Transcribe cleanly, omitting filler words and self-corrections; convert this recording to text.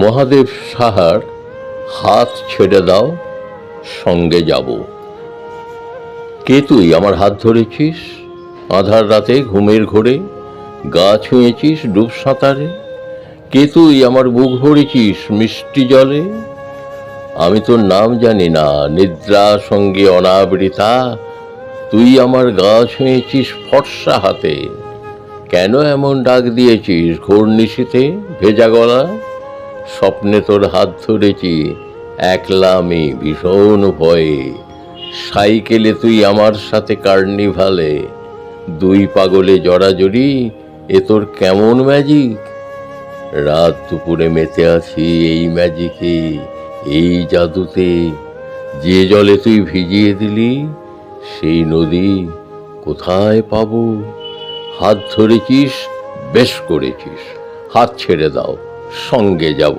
মহাদেব সাহার হাত ছেড়ে দাও, সঙ্গে যাব। কে তুই আমার হাত ধরেছিস আধার রাতে ঘুমের ঘোরে, গা ছুঁয়েছিস ডুব সাঁতারে? কে তুই আমার বুক ভরেছিস মিষ্টি জলে? আমি তোর নাম জানি না, নিদ্রা সঙ্গে অনাবৃতা, তুই আমার গা ছুঁয়েছিস ফর্সা হাতে। কেন এমন ডাক দিয়েছিস ঘোর নিশীথে ভেজা গলা? স্বপ্নে তোর হাত ধরেছি একলা আমি ভীষণ ভয়ে, সাইকেলে তুই আমার সাথে কার্নিভালে, দুই পাগলে জড়াজড়ি, এ তোর কেমন ম্যাজিক? রাত দুপুরে মেতে আছি এই ম্যাজিকে, এই জাদুতে। যে জলে তুই ভিজিয়ে দিলি সেই নদী কোথায় পাবো? হাত ধরেছিস, বেশ করেছিস, হাত ছেড়ে দাও, সঙ্গে যাব।